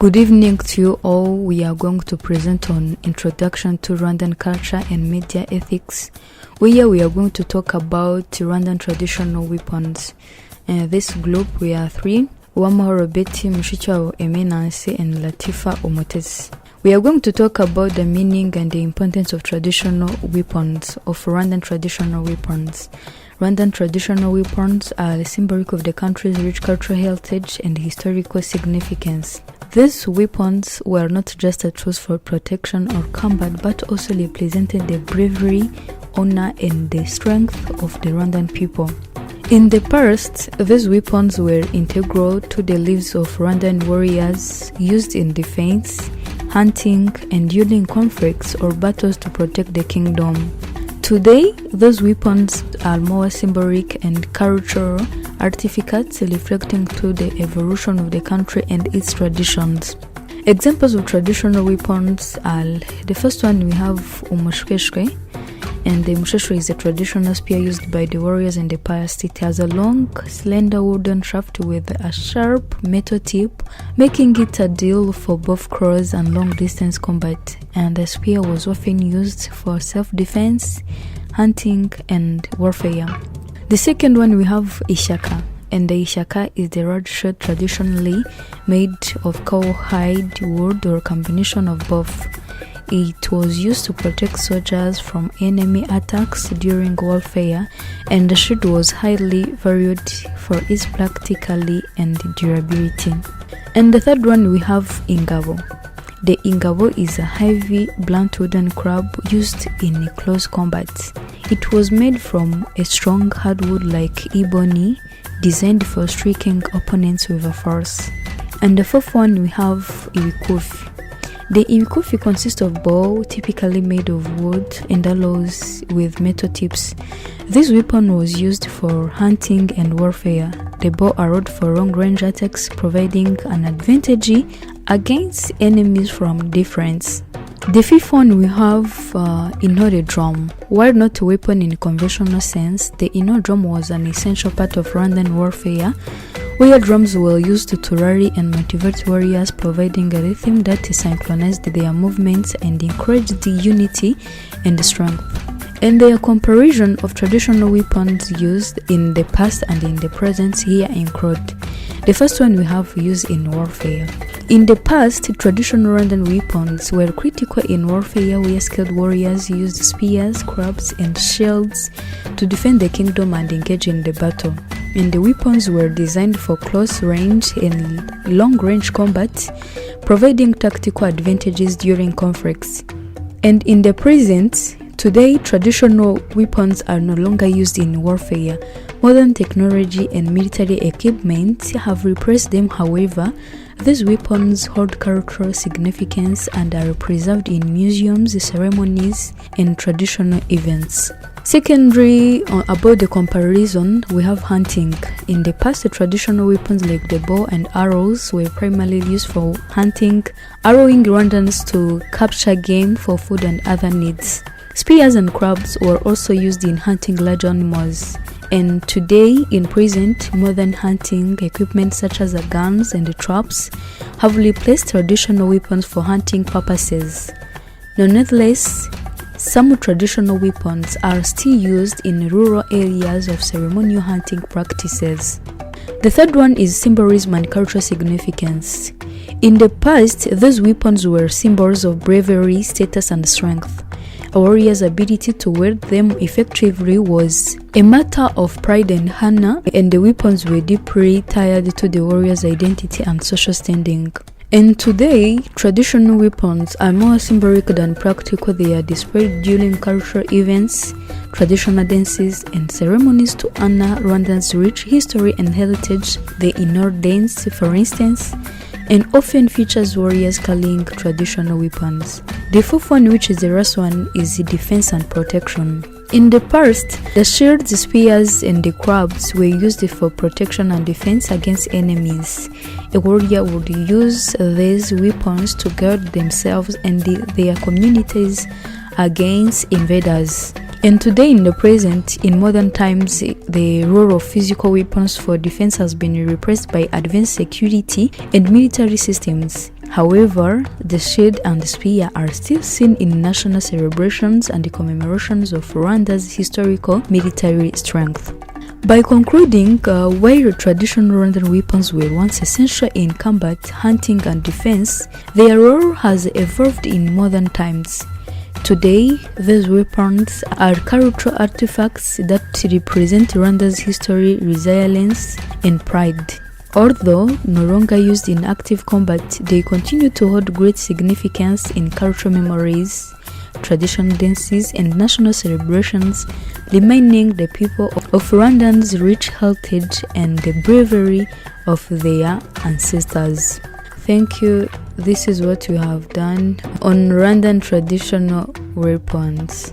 Good evening to you all. We are going to present on Introduction to Rwandan Culture and Media Ethics, where we are going to talk about Rwandan traditional weapons. This group, we are three: Uwamahoro Betty, Mushikiwabo Eminence, and Latifa Omotesi. We are going to talk about the meaning and the importance of traditional weapons, of Rwandan traditional weapons. Rwandan traditional weapons are symbolic of the country's rich cultural heritage and historical significance. These weapons were not just a tool for protection or combat, but also represented the bravery, honor, and the strength of the Rwandan people. In the past, these weapons were integral to the lives of Rwandan warriors, used in defense, hunting, and during conflicts or battles to protect the kingdom. Today, those weapons are more symbolic and cultural artifacts reflecting to the evolution of the country and its traditions. Examples of traditional weapons are: the first one we have umushweshwe, and the umushweshwe is a traditional spear used by the warriors in the past. It has a long, slender wooden shaft with a sharp metal tip, making it ideal for both close and long-distance combat, and the spear was often used for self-defense, hunting, and warfare. The second one we have ishaka, and the ishaka is the rod shield traditionally made of cowhide, wood, or a combination of both. It was used to protect soldiers from enemy attacks during warfare, and the shield was highly valued for its practicality and durability. And the third one we have ingabo. The ingabo is a heavy, blunt wooden club used in close combat. It was made from a strong hardwood like ebony, designed for striking opponents with a force. And the fourth one we have iwikufi. The iwikufi consists of bow, typically made of wood, and arrows with metal tips. This weapon was used for hunting and warfare. The bow allowed for long-range attacks, providing an advantage against enemies from distance. The fifth one we have Intore drum. While not a weapon in conventional sense, the Intore drum was an essential part of Rwandan warfare, where drums were used to rally and motivate warriors, providing a rhythm that synchronized their movements and encouraged the unity and strength. And the comparison of traditional weapons used in the past and in the present here include: the first one we have used in warfare. In the past, traditional Rwandan weapons were critical in warfare, where skilled warriors used spears, clubs, and shields to defend the kingdom and engage in the battle. And the weapons were designed for close range and long range combat, providing tactical advantages during conflicts. And in the present, today, traditional weapons are no longer used in warfare. Modern technology and military equipment have replaced them. However, these weapons hold cultural significance and are preserved in museums, ceremonies, and traditional events. Secondly, about the comparison, we have hunting. In the past, the traditional weapons like the bow and arrows were primarily used for hunting, allowing Rwandans to capture game for food and other needs. Spears and clubs were also used in hunting large animals. And today, in present, modern hunting equipment such as guns and traps have replaced traditional weapons for hunting purposes. Nonetheless, some traditional weapons are still used in rural areas of ceremonial hunting practices. The third one is symbolism and cultural significance. In the past, these weapons were symbols of bravery, status, and strength. A warrior's ability to wield them effectively was a matter of pride and honor, and the weapons were deeply tied to the warrior's identity and social standing. And today, traditional weapons are more symbolic than practical. They are displayed during cultural events, traditional dances, and ceremonies to honor Rwanda's rich history and heritage. The Intore dance, for instance, and often features warriors carrying traditional weapons. The fourth one, which is the last one, is defense and protection. In the past, the shields, spears, and the clubs were used for protection and defense against enemies. A warrior would use these weapons to guard themselves and their communities against invaders. And today, in the present, in modern times, the role of physical weapons for defense has been replaced by advanced security and military systems. However, the shield and the spear are still seen in national celebrations and commemorations of Rwanda's historical military strength. By concluding, while traditional Rwandan weapons were once essential in combat, hunting and defense, their role has evolved in modern times. Today, these weapons are cultural artifacts that represent Rwanda's history, resilience, and pride. Although no longer used in active combat, they continue to hold great significance in cultural memories, traditional dances, and national celebrations, reminding the people of Rwandan's rich heritage and the bravery of their ancestors. Thank you. This is what we have done on Rwandan traditional weapons.